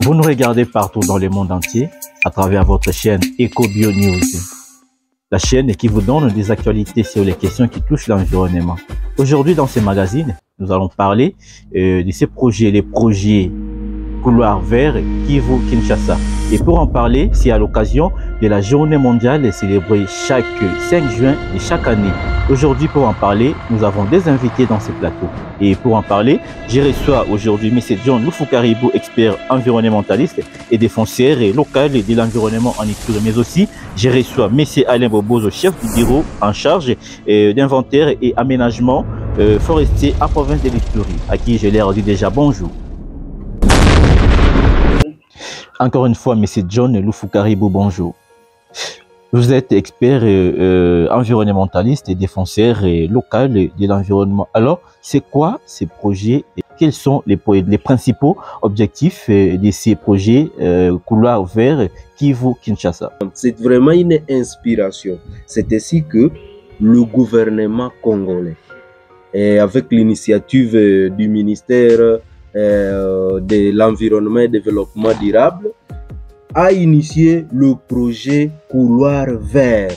Vous nous regardez partout dans le monde entier à travers votre chaîne EcoBio News, la chaîne qui vous donne des actualités sur les questions qui touchent l'environnement. Aujourd'hui, dans ce magazine, nous allons parler de ces projets, les projets Couloir Vert Kivu-Kinshasa. Et pour en parler, c'est à l'occasion de la journée mondiale célébrée chaque 5 juin de chaque année. Aujourd'hui, pour en parler, nous avons des invités dans ce plateau. Et pour en parler, je reçois aujourd'hui M. John Lufukaribou, expert environnementaliste et défenseur local de l'environnement en Ituri. Mais aussi, je reçois M. Alain Bobozo, chef du bureau en charge d'inventaire et aménagement forestier à province de l'Ituri, à qui je leur dis déjà bonjour. Encore une fois, M. John Lufukaribou, bonjour. Vous êtes expert environnementaliste et défenseur local de l'environnement. Alors, c'est quoi ces projets et quels sont les principaux objectifs de ces projets Couloir Vert Kivu-Kinshasa? C'est vraiment une inspiration. C'est ainsi que le gouvernement congolais, avec l'initiative du ministère de l'Environnement et Développement durable, a initié le projet Couloir Vert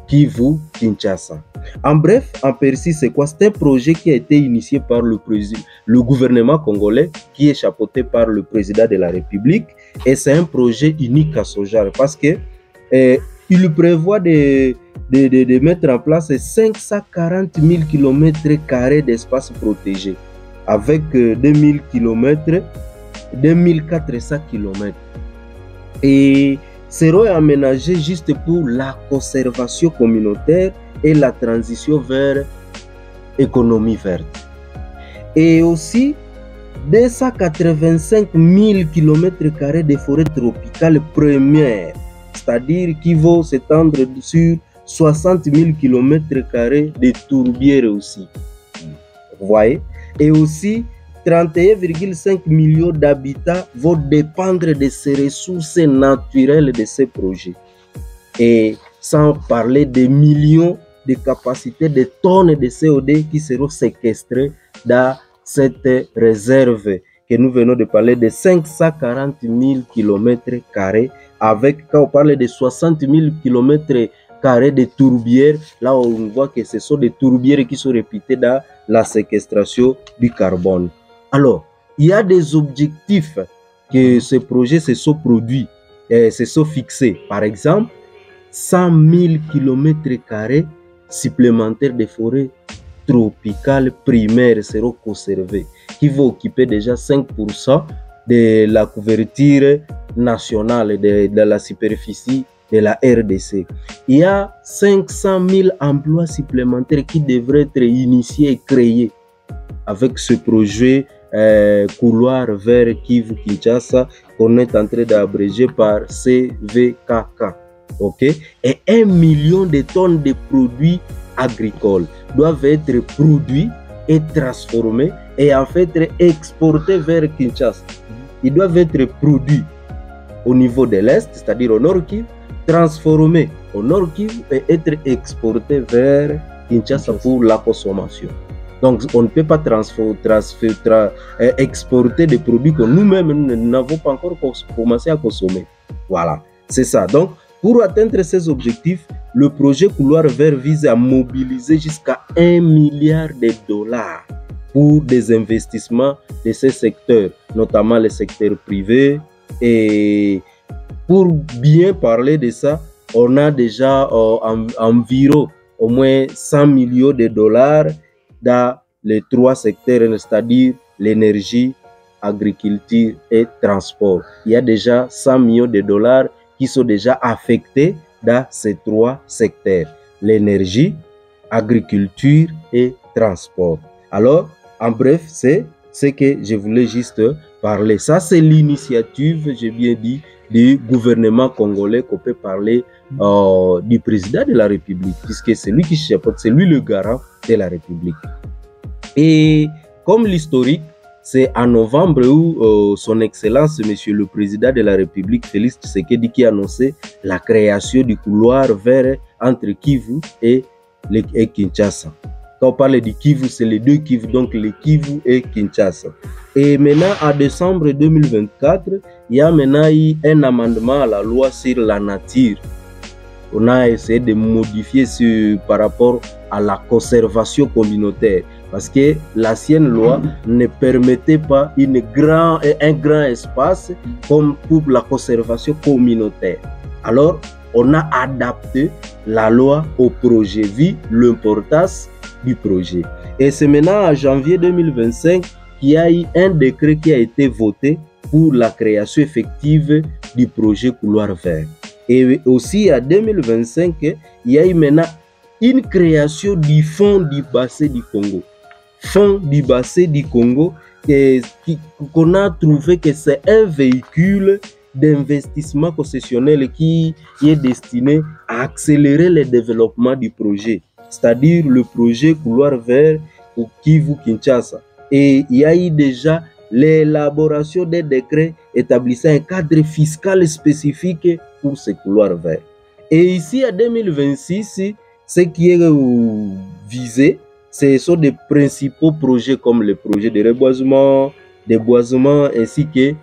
Kivu-Kinshasa. En bref, en Persie, c'est quoi? C'est un projet qui a été initié par le gouvernement congolais, qui est chapeauté par le président de la République, et c'est un projet unique à son genre parce que il prévoit de mettre en place 540 000 km² d'espace protégé avec 2000 km, 2400 km. Et seront aménagés juste pour la conservation communautaire et la transition vers économie verte. Et aussi 285 000 km² de forêts tropicales premières, c'est-à-dire qui vont s'étendre sur 60 000 km² de tourbières aussi. Vous voyez? Et aussi 31,5 millions d'habitants vont dépendre de ces ressources naturelles de ces projets. Et sans parler des millions de capacités de tonnes de CO2 qui seront séquestrées dans cette réserve que nous venons de parler de 540 000 km², avec, quand on parle de 60 000 km² de tourbières, là on voit que ce sont des tourbières qui sont répétées dans la séquestration du carbone. Alors, il y a des objectifs que ces projets se sont produits, se sont fixés. Par exemple, 100 000 km² supplémentaires de forêts tropicales primaires seront conservés, qui vont occuper déjà 5% de la couverture nationale de la superficie de la RDC. Il y a 500 000 emplois supplémentaires qui devraient être initiés et créés avec ce projet Couloir Vert Kivu-Kinshasa qu'on est en train d'abréger par CVKK. Okay? Et 1 million de tonnes de produits agricoles doivent être produits et transformés et en fait exportés vers Kinshasa. Ils doivent être produits au niveau de l'Est, c'est-à-dire au Nord Kivu, transformés au Nord Kivu et être exportés vers Kinshasa pour la consommation. Donc, on ne peut pas exporter des produits que nous-mêmes nous n'avons pas encore commencé à consommer. Voilà, c'est ça. Donc, pour atteindre ces objectifs, le projet Couloir Vert vise à mobiliser jusqu'à 1 milliard de dollars pour des investissements de ces secteurs, notamment les secteurs privés. Et pour bien parler de ça, on a déjà environ au moins 100 millions de dollars dans les 3 secteurs, c'est-à-dire l'énergie, agriculture et transport. Il y a déjà 100 millions de dollars qui sont déjà affectés dans ces 3 secteurs, l'énergie, agriculture et transport. Alors, en bref, c'est ce que je voulais juste parler. Ça, c'est l'initiative, j'ai bien dit, du gouvernement congolais, qu'on peut parler du président de la République, puisque c'est lui qui chapeaute, c'est lui le garant de la République. Et comme l'historique, c'est en novembre où son Excellence, Monsieur le Président de la République, Félix Tshisekedi, qui a annoncé la création du couloir vert entre Kivu et Kinshasa. Quand on parle du Kivu, c'est les deux Kivu, donc le Kivu et Kinshasa. Et maintenant, en décembre 2024, il y a maintenant eu un amendement à la loi sur la nature. On a essayé de modifier par rapport à la conservation communautaire. Parce que l'ancienne loi ne permettait pas un grand espace comme pour la conservation communautaire. Alors, on a adapté la loi au projet, vu l'importance du projet. Et c'est maintenant en janvier 2025 qu'il y a eu un décret qui a été voté pour la création effective du projet Couloir Vert. Et aussi en 2025, il y a eu maintenant une création du Fonds du bassin du Congo. Fonds du bassin du Congo, qu'on a trouvé que c'est un véhicule d'investissement concessionnel qui est destiné à accélérer le développement du projet, c'est-à-dire le projet Couloir Vert au Kivu Kinshasa. Et il y a eu déjà l'élaboration des décrets établissant un cadre fiscal spécifique pour ce couloir vert. Et ici, en 2026, ce qui est visé, ce sont des principaux projets comme le projet de reboisement, des boisements ainsi que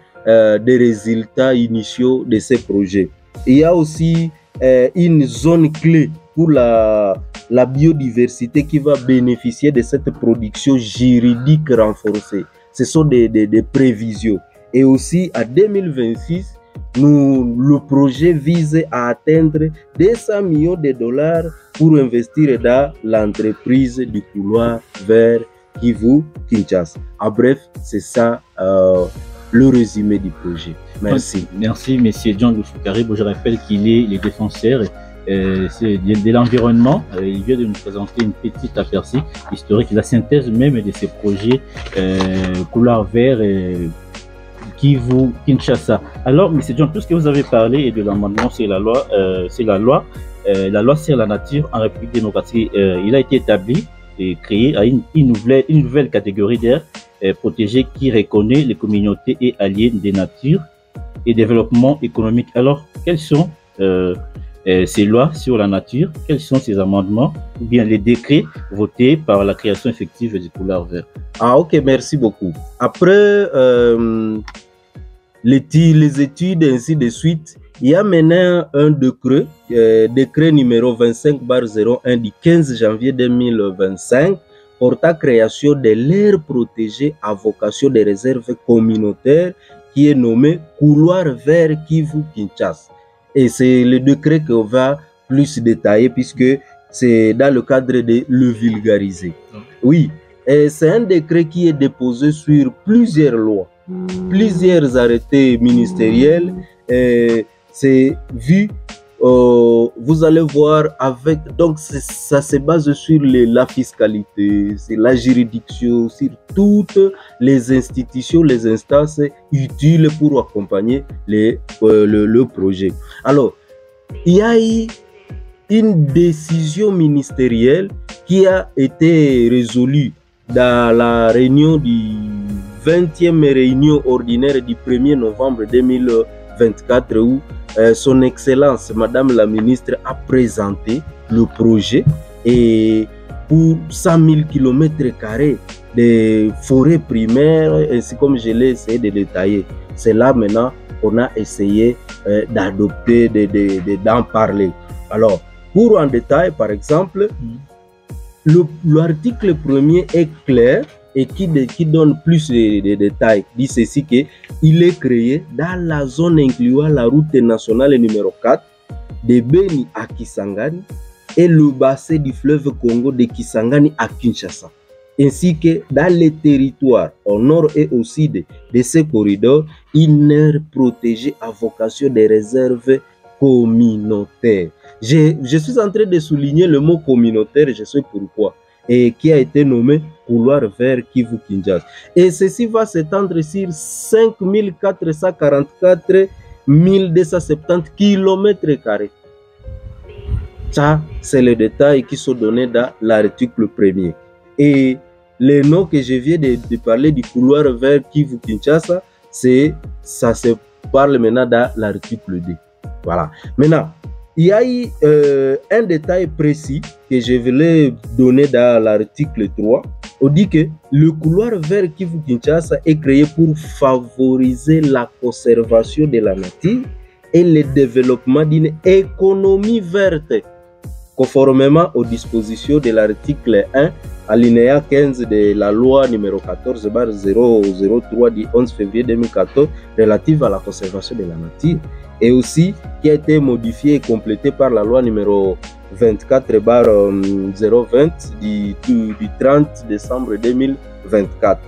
des résultats initiaux de ces projets. Il y a aussi une zone clé pour la biodiversité qui va bénéficier de cette production juridique renforcée. Ce sont des prévisions. Et aussi, en 2026, le projet vise à atteindre 200 millions de dollars pour investir dans l'entreprise du couloir vers Kivu Kinshasa. En bref, c'est ça le résumé du projet. Merci. Merci, M. John Loufoukari. Je rappelle qu'il est le défenseur de l'environnement. Il vient de nous présenter une petite aperçu historique, la synthèse même de ces projets couloir vert Kivu Kinshasa. Alors, M. John, tout ce que vous avez parlé de l'amendement, c'est la loi sur la nature en République démocratique. Il a été établi et créé à une nouvelle catégorie d'air protégée qui reconnaît les communautés et alliés des natures et développement économique. Alors, quels sont ces lois sur la nature, quels sont ces amendements ou bien les décrets votés par la création effective du couloir vert? Ah, ok, merci beaucoup. Après les études ainsi de suite, il y a maintenant un décret numéro 25/01 du 15 janvier 2025 portant création de l'aire protégée à vocation de réserve communautaire qui est nommé Couloir Vert Kivu Kinshasa. Et c'est le décret qu'on va plus détailler puisque c'est dans le cadre de le vulgariser. Oui, c'est un décret qui est déposé sur plusieurs lois, plusieurs arrêtés ministériels. C'est vu, vous allez voir avec, donc ça se base sur la fiscalité, c'est la juridiction, sur toutes les institutions, les instances utiles pour accompagner le projet. Alors, il y a eu une décision ministérielle qui a été résolue dans la réunion du 20e réunion ordinaire du 1er novembre 2024 où son Excellence, Madame la Ministre, a présenté le projet et pour 100 000 km² de forêts primaires, ainsi comme je l'ai essayé de détailler. C'est là maintenant qu'on a essayé d'adopter, d'en parler. Alors, pour en détail, par exemple, l'article 1er est clair et qui donne plus de détails. Dit ceci qu'il est créé dans la zone incluant la route nationale numéro 4 de Beni à Kisangani et le bassin du fleuve Congo de Kisangani à Kinshasa, ainsi que dans les territoires au nord et au sud de ce corridor, une aire protégée à vocation de réserve communautaire. Je suis en train de souligner le mot communautaire, je sais pourquoi, et qui a été nommé Couloir Vert Kivu Kinshasa. Et ceci va s'étendre sur 5444 270 km². Ça, c'est les détails qui sont donnés dans l'article 1er. Et les noms que je viens de parler du Couloir Vert Kivu Kinshasa, ça se parle maintenant dans l'article 2. Voilà. Maintenant, il y a eu un détail précis que je voulais donner dans l'article 3. On dit que le couloir vert Kivu-Kinshasa est créé pour favoriser la conservation de la nature et le développement d'une économie verte, conformément aux dispositions de l'article 1, alinéa 15 de la loi numéro 14/003 du 11 février 2014 relative à la conservation de la nature, et aussi qui a été modifié et complété par la loi numéro 24/020 du 30 décembre 2024.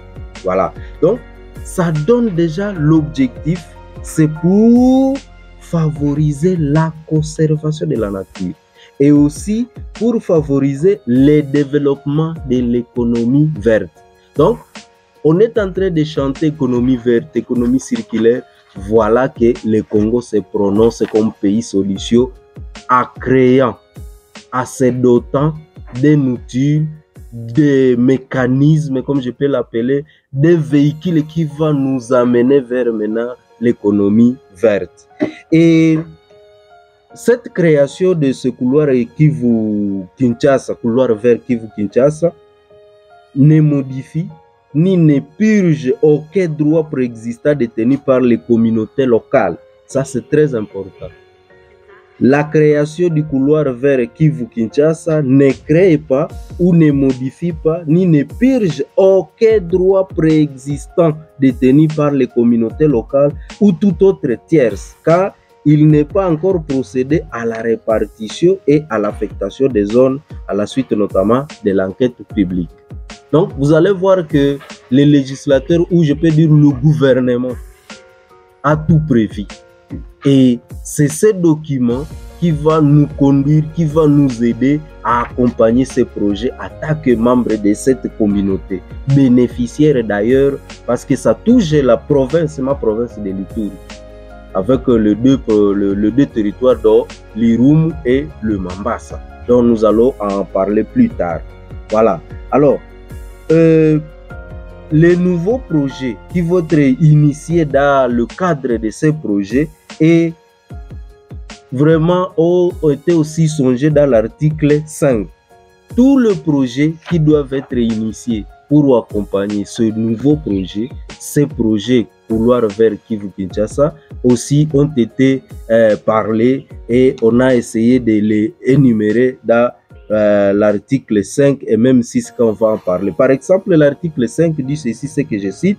Voilà. Donc, ça donne déjà l'objectif, c'est pour favoriser la conservation de la nature et aussi pour favoriser le développement de l'économie verte. Donc, on est en train de chanter économie verte, économie circulaire. Voilà que le Congo se prononce comme pays solution en créant, en se dotant des outils, des mécanismes, comme je peux l'appeler, des véhicules qui vont nous amener vers maintenant l'économie verte. Et cette création de ce couloir Kivu-Kinshasa, couloir vert Kivu-Kinshasa, ne modifie ni ne purge aucun droit préexistant détenu par les communautés locales. Ça, c'est très important. La création du couloir vert Kivu-Kinshasa ne crée pas ou ne modifie pas ni ne purge aucun droit préexistant détenu par les communautés locales ou toute autre tierce, car il n'est pas encore procédé à la répartition et à l'affectation des zones à la suite notamment de l'enquête publique. Donc, vous allez voir que les législateurs, ou je peux dire le gouvernement, a tout prévu. Et c'est ce document qui va nous conduire, qui va nous aider à accompagner ces projets en tant que membres de cette communauté. Bénéficiaire d'ailleurs, parce que ça touche la province, ma province de l'Ituri, avec les deux territoires de l'Irumu et le Mambasa, dont nous allons en parler plus tard. Voilà. Alors, les nouveaux projets qui vont être initiés dans le cadre de ces projets et vraiment ont été aussi songés dans l'article 5. Tous les projets qui doivent être initiés pour accompagner ce nouveau projet, ces projets couloir vers Kivu-Kinshasa aussi ont été parlés et on a essayé de les énumérer dans l'article 5 et même 6 qu'on va en parler. Par exemple, l'article 5 dit ceci, c'est que je cite: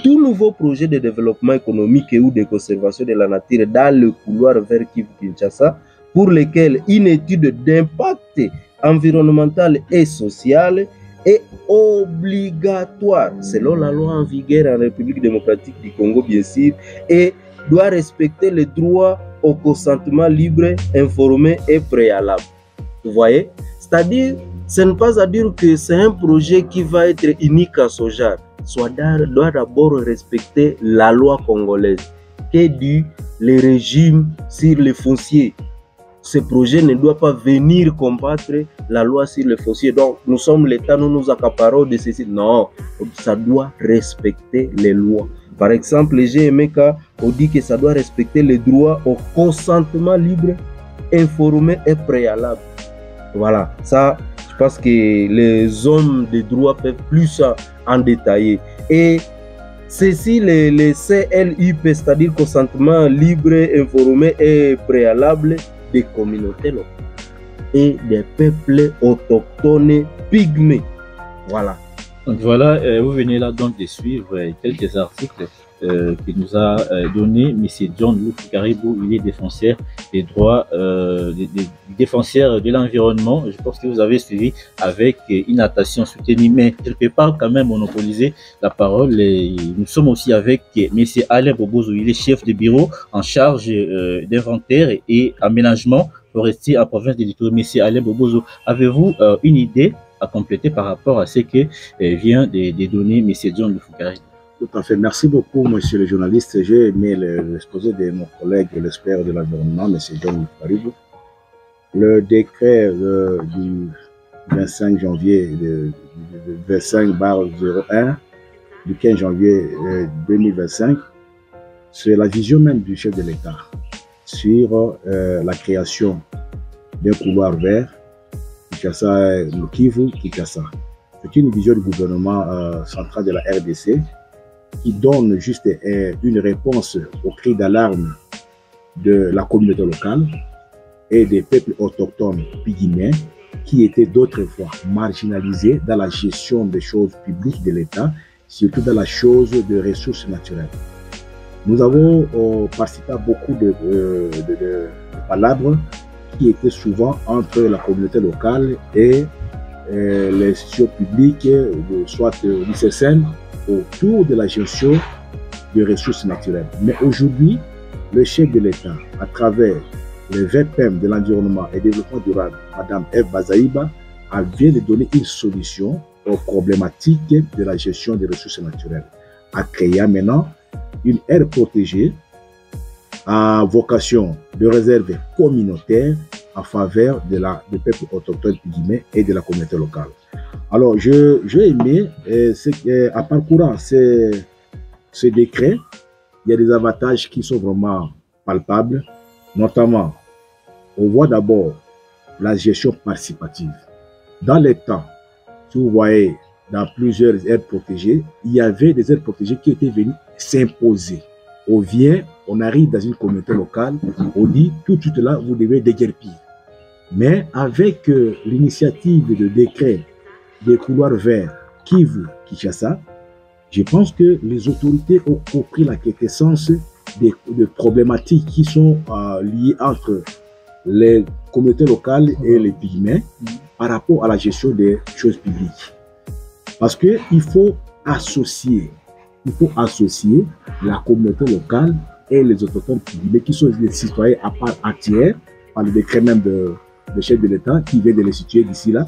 tout nouveau projet de développement économique et ou de conservation de la nature dans le couloir vers Kivu-Kinshasa pour lequel une étude d'impact environnemental et social est obligatoire selon la loi en vigueur en République démocratique du Congo, bien sûr, et doit respecter le droit au consentement libre, informé et préalable. Vous voyez? C'est-à-dire, ce n'est pas à dire que c'est un projet qui va être unique à son genre. Doit d'abord respecter la loi congolaise, qui dit le régime sur les fonciers. Ce projet ne doit pas venir combattre la loi sur les fonciers. Donc, nous sommes l'État, nous nous accaparons de ceci. Non, ça doit respecter les lois. Par exemple, les GMK, on dit que ça doit respecter le droit au consentement libre, informé et préalable. Voilà, ça, je pense que les hommes de droit peuvent plus en détailler. Et ceci, les CLUP, c'est-à-dire consentement libre, informé et préalable des communautés locales et des peuples autochtones pygmées. Voilà. Donc voilà, vous venez là donc de suivre quelques articles qui nous a donné M. John Lufu Caribou. Il est défenseur des droits, défenseur de l'environnement. Je pense que vous avez suivi avec une attention soutenue, mais quelque part quand même monopoliser la parole. Et nous sommes aussi avec M. Alain Bobozo. Il est chef de bureau en charge d'inventaire et aménagement forestier en province de l'Ituri. M. Alain Bobozo, avez-vous une idée à compléter par rapport à ce que vient de donner M. John Lufu Caribou? Tout à fait. Merci beaucoup, monsieur le journaliste. J'ai aimé l'exposé de mon collègue, l'expert de l'environnement, monsieur John Caribou. Le décret du 25 janvier, 25/01 du 15 janvier 2025, c'est la vision même du chef de l'État. sur la création d'un couloir vert, Kinshasa, le Kivu, Kinshasa. C'est une vision du gouvernement central de la RDC qui donne juste une réponse au cri d'alarme de la communauté locale et des peuples autochtones pygméens qui étaient d'autrefois marginalisés dans la gestion des choses publiques de l'État, surtout dans la chose de ressources naturelles. Nous avons participé à beaucoup de palabres qui étaient souvent entre la communauté locale et les institutions publiques, soit l'ICSN, autour de la gestion des ressources naturelles. Mais aujourd'hui, le chef de l'État, à travers le VPM de l'environnement et développement durable, Mme Eve Bazaïba, vient de donner une solution aux problématiques de la gestion des ressources naturelles, en créant maintenant une aire protégée à vocation de réserve communautaire en faveur des peuples autochtones pygmées et de la communauté locale. Alors, j'ai aimé, en parcourant ce décret, il y a des avantages qui sont vraiment palpables, notamment, on voit d'abord la gestion participative. Dans les temps, si vous voyez, dans plusieurs aires protégées, il y avait des aires protégées qui étaient venues s'imposer. On vient, on arrive dans une communauté locale, on dit tout de suite là, vous devez déguerpir. Mais avec l'initiative de décret des couloirs verts Kivu, Kinshasa, je pense que les autorités ont compris la quintessence des problématiques qui sont liées entre les communautés locales et les pygmées par rapport à la gestion des choses publiques. Parce qu'il faut associer la communauté locale et les autochtones pygmées qui sont des citoyens à part entière, par le décret même de chef de l'État qui vient de les situer d'ici là,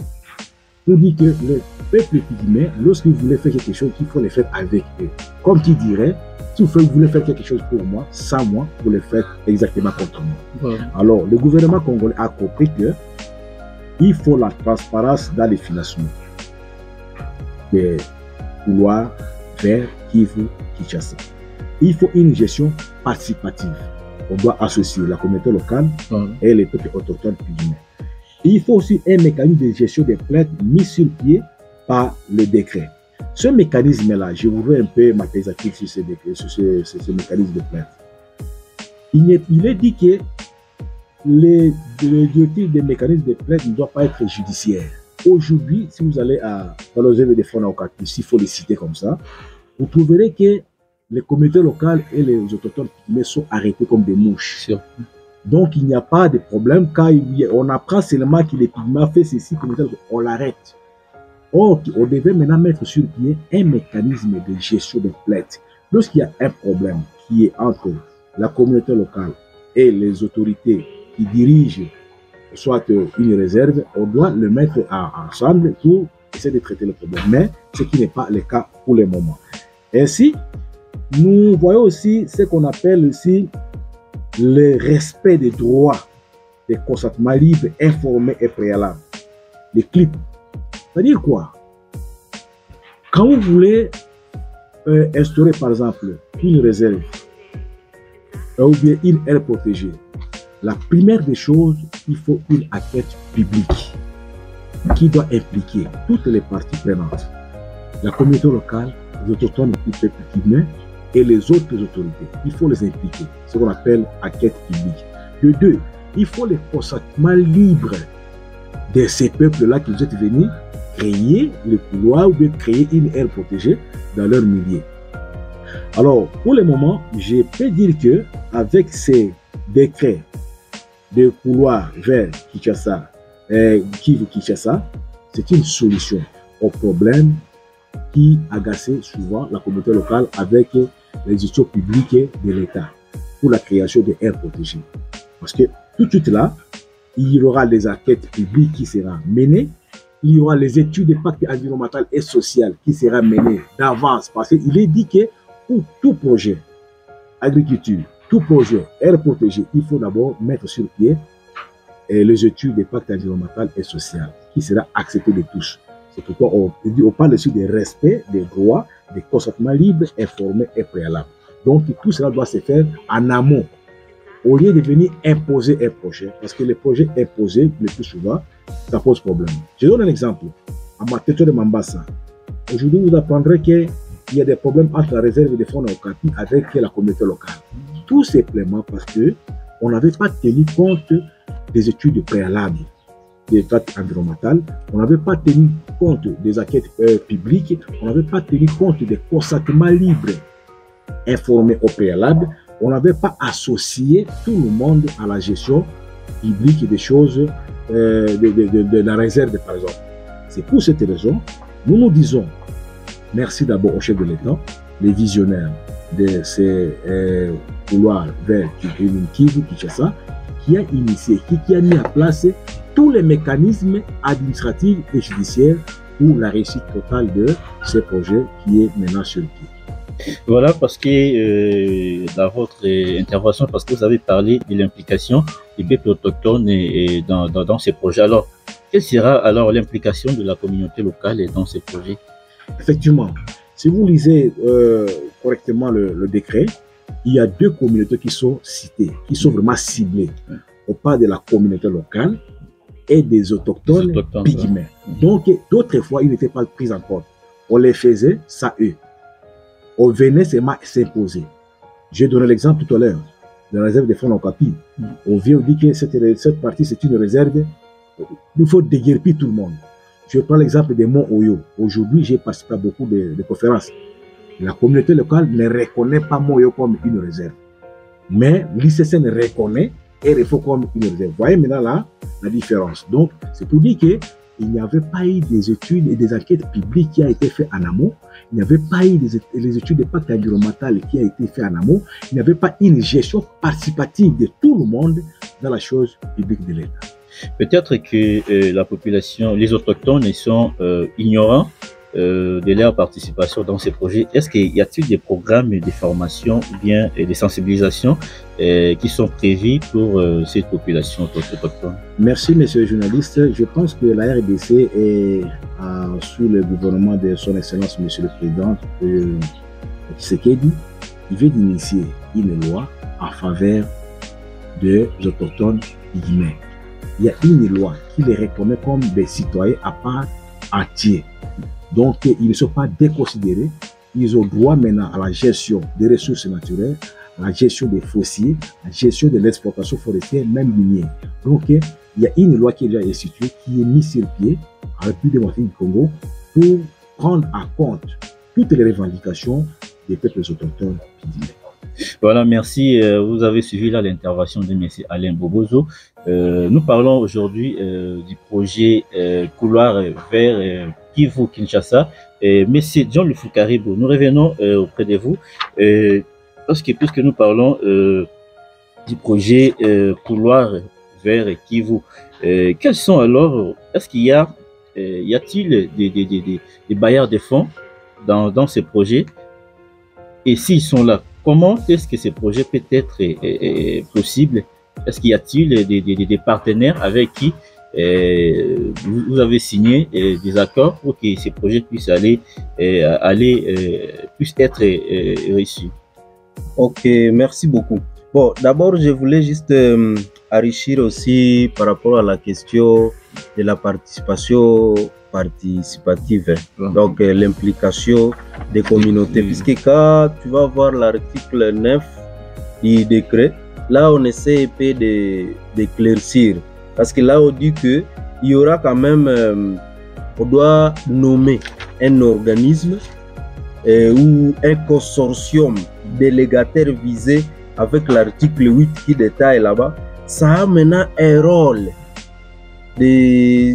pour dire que le peuple pygmée, lorsqu'il voulait faire quelque chose, il faut le faire avec eux. Comme qui dirait, si vous voulez faire quelque chose pour moi, sans moi, vous le faites exactement contre moi. Ouais. Alors, le gouvernement congolais a compris que il faut la transparence dans les financements des couloirs vers Kivu, Kinshasa. Il faut une gestion participative. On doit associer la communauté locale et les peuples autochtones pygmées. Il faut aussi un mécanisme de gestion des plaintes mis sur pied par le décret. Ce mécanisme-là, je voudrais un peu m'attarder sur ce mécanisme de plainte. Il est dit que les directives des mécanismes de plainte ne doivent pas être judiciaires. Aujourd'hui, si vous allez dans les œuvres de Fona Okapi, s'il faut les citer comme ça, vous trouverez que les communautés locales et les autochtones pygmées sont arrêtés comme des mouches. Donc, il n'y a pas de problème. Quand on apprend seulement que les pygmées fait ceci, on l'arrête. Or, on devait maintenant mettre sur pied un mécanisme de gestion de plaintes. Lorsqu'il y a un problème qui est entre la communauté locale et les autorités qui dirigent soit une réserve, on doit le mettre ensemble pour essayer de traiter le problème. Mais ce qui n'est pas le cas pour le moment. Ainsi, nous voyons aussi ce qu'on appelle aussi le respect des droits des consentements libres, informés et préalables. Les clips. C'est-à-dire quoi? Quand vous voulez instaurer par exemple une réserve ou bien une aire protégée, la première des choses, il faut une enquête publique qui doit impliquer toutes les parties prenantes, la communauté locale, les autochtones, les peuples pygmées et les autres autorités. Il faut les impliquer, ce qu'on appelle enquête publique. De deux, il faut le consentement libre de ces peuples-là qui vous êtes venus créer le couloir ou bien créer une aire protégée dans leur milieu. Alors, pour le moment, je peux dire que avec ces décrets de couloir vers Kinshasa, Kivu Kinshasa, c'est une solution au problème qui agaçait souvent la communauté locale avec les institutions publiques de l'État pour la création des aires protégées. Parce que tout de suite là, il y aura les enquêtes publiques qui seront menées, il y aura les études d'impact environnemental et social qui seront menées d'avance. Parce qu'il est dit que pour tout projet, agriculture, tout projet, air protégé, il faut d'abord mettre sur pied les études d'impact environnemental et social qui sera accepté de tous. C'est pourquoi on parle aussi du respect des droits, des consentements libres, informés et préalables. Donc tout cela doit se faire en amont au lieu de venir imposer un projet, parce que les projets imposés, le plus souvent, ça pose problème. Je donne un exemple. À ma tête de Mambasa, aujourd'hui, vous apprendrez qu'il y a des problèmes entre la réserve des fonds Okapi avec la communauté locale. Tout simplement parce qu'on n'avait pas tenu compte des études préalables des traites environnementales, on n'avait pas tenu compte des enquêtes publiques, on n'avait pas tenu compte des consentements libres informés au préalable, on n'avait pas associé tout le monde à la gestion publique des choses de la réserve, par exemple. C'est pour cette raison, nous disons merci d'abord au chef de l'État, les visionnaires de ces couloirs vers Kivu, Kinshasa, qui a initié, qui a mis en place tous les mécanismes administratifs et judiciaires pour la réussite totale de ce projet qui est maintenant sur le pied. Voilà, parce que dans votre intervention, parce que vous avez parlé de l'implication des peuples autochtones dans ces projets. Alors, quelle sera alors l'implication de la communauté locale dans ces projets? Effectivement, si vous lisez correctement le décret, il y a deux communautés qui sont citées, qui sont vraiment ciblées. On parle de la communauté locale et des autochtones pygmées. Donc, d'autres fois, ils n'étaient pas pris en compte. On les faisait, ça eux. On venait seulement s'imposer. J'ai donné l'exemple tout à l'heure de la réserve des fonds Okapi. On vient, on dit que cette partie, c'est une réserve. Il faut déguerpir tout le monde. Je prends l'exemple des monts Oyo. Aujourd'hui, j'ai participé à beaucoup de conférences. La communauté locale ne reconnaît pas Moyo comme une réserve. Mais l'ICCN reconnaît RFO comme une réserve. Vous voyez maintenant là la différence. Donc, c'est pour dire qu'il n'y avait pas eu des études et des enquêtes publiques qui ont été faites en amont. Il n'y avait pas eu des études de pacte environnemental qui ont été faites en amont. Il n'y avait pas une gestion participative de tout le monde dans la chose publique de l'État. Peut-être que la population, les autochtones, ils sont ignorants de leur participation dans ces projets. Est-ce qu'il y a-t-il des programmes de formation ou bien des sensibilisations qui sont prévus pour cette population autochtone? Merci, monsieur le journaliste. Je pense que la RDC est sous le gouvernement de son Excellence, monsieur le Président Tshisekedi, il veut initier une loi en faveur des autochtones pygmées. Il y a une loi qui les reconnaît comme des citoyens à part entière. Donc, ils ne sont pas déconsidérés. Ils ont droit maintenant à la gestion des ressources naturelles, à la gestion des fossiers, à la gestion de l'exploitation forestière, même minière. Donc, il y a une loi qui est déjà instituée, qui est mise sur pied à la République démocratique du Congo pour prendre en compte toutes les revendications des peuples autochtones pygmées. Voilà, merci. Vous avez suivi là l'intervention de M. Alain Bobozo. Nous parlons aujourd'hui du projet couloir vers Kivu Kinshasa. M. John Lufukaribou, nous revenons auprès de vous puisque nous parlons du projet couloir vers Kivu. Quels sont alors, est-ce qu'il y a-t-il des bailleurs de fonds dans ces projets? Et s'ils sont là, comment est-ce que ces projets peuvent être possibles? Est-ce qu'il y a-t-il des partenaires avec qui vous avez signé des accords pour que ces projets puissent puissent être réussis? Ok, merci beaucoup. Bon, d'abord, je voulais juste enrichir aussi par rapport à la question de la participation participative, donc l'implication des communautés, puisque quand tu vas voir l'article 9 du décret, là on essaie d'éclaircir, parce que là on dit que il y aura quand même, on doit nommer un organisme ou un consortium délégataire visé avec l'article 8 qui détaille là-bas. Ça a maintenant un rôle de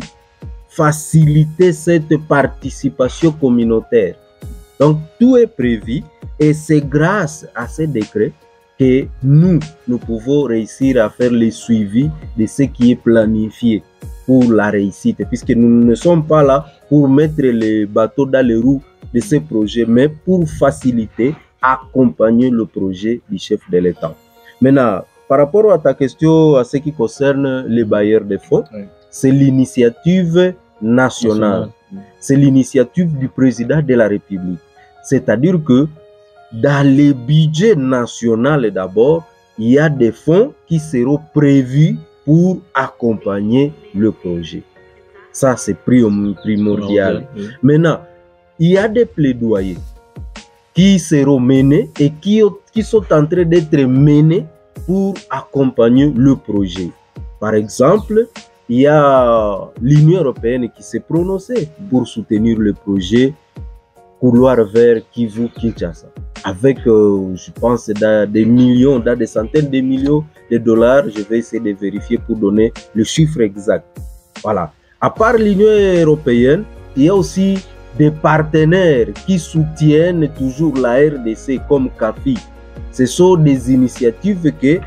faciliter cette participation communautaire. Donc tout est prévu et c'est grâce à ce décret que nous pouvons réussir à faire le suivi de ce qui est planifié pour la réussite, puisque nous ne sommes pas là pour mettre les bateaux dans les roues de ce projet, mais pour faciliter, accompagner le projet du chef de l'État. Maintenant, par rapport à ta question, à ce qui concerne les bailleurs de fonds, c'est l'initiative nationale. C'est l'initiative du président de la République. C'est-à-dire que dans le budget national d'abord, il y a des fonds qui seront prévus pour accompagner le projet. Ça, c'est primordial. Maintenant, il y a des plaidoyers qui seront menés et qui sont en train d'être menés pour accompagner le projet. Par exemple, il y a l'Union européenne qui s'est prononcée pour soutenir le projet Couloir vers Kivu-Kinshasa. Avec, je pense, des millions, des centaines de millions de dollars. Je vais essayer de vérifier pour donner le chiffre exact. Voilà. À part l'Union européenne, il y a aussi des partenaires qui soutiennent toujours la RDC comme CAFI. Ce sont des initiatives que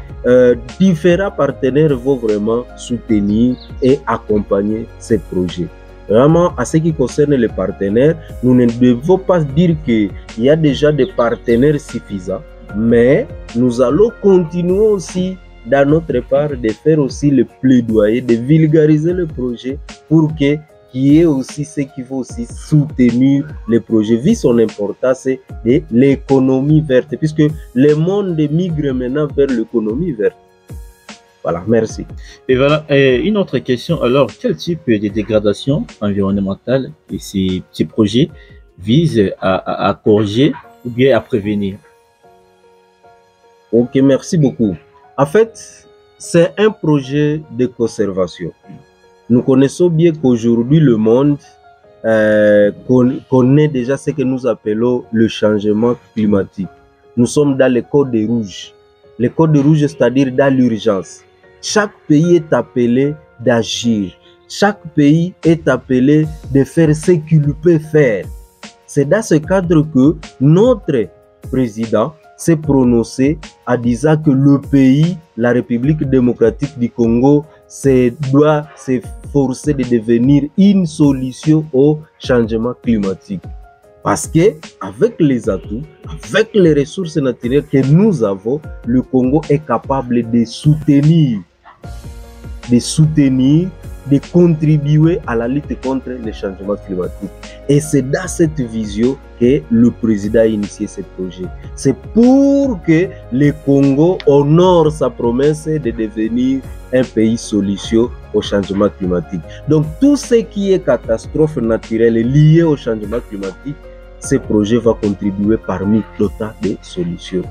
différents partenaires vont vraiment soutenir et accompagner ces projets. Vraiment, à ce qui concerne les partenaires, nous ne devons pas dire qu'il y a déjà des partenaires suffisants, mais nous allons continuer aussi, dans notre part, de faire aussi le plaidoyer, de vulgariser le projet pour qu'il y ait aussi ceux qui vont aussi soutenir le projet, vu son importance de l'économie verte, puisque le monde migre maintenant vers l'économie verte. Voilà, merci. Et voilà, une autre question. Alors, quel type de dégradation environnementale ces projets visent à corriger ou bien à prévenir? Ok, merci beaucoup. En fait, c'est un projet de conservation. Nous connaissons bien qu'aujourd'hui, le monde connaît déjà ce que nous appelons le changement climatique. Nous sommes dans le code rouge. Le code rouge, c'est-à-dire dans l'urgence. Chaque pays est appelé d'agir. Chaque pays est appelé de faire ce qu'il peut faire. C'est dans ce cadre que notre président s'est prononcé en disant que le pays, la République démocratique du Congo, doit s'efforcer de devenir une solution au changement climatique. Parce que avec les atouts, avec les ressources naturelles que nous avons, le Congo est capable de soutenir, de contribuer à la lutte contre le changement climatique. Et c'est dans cette vision que le président a initié ce projet. C'est pour que le Congo honore sa promesse de devenir un pays solution au changement climatique. Donc tout ce qui est catastrophe naturelle liée au changement climatique, ce projet va contribuer parmi d'autres de solutions.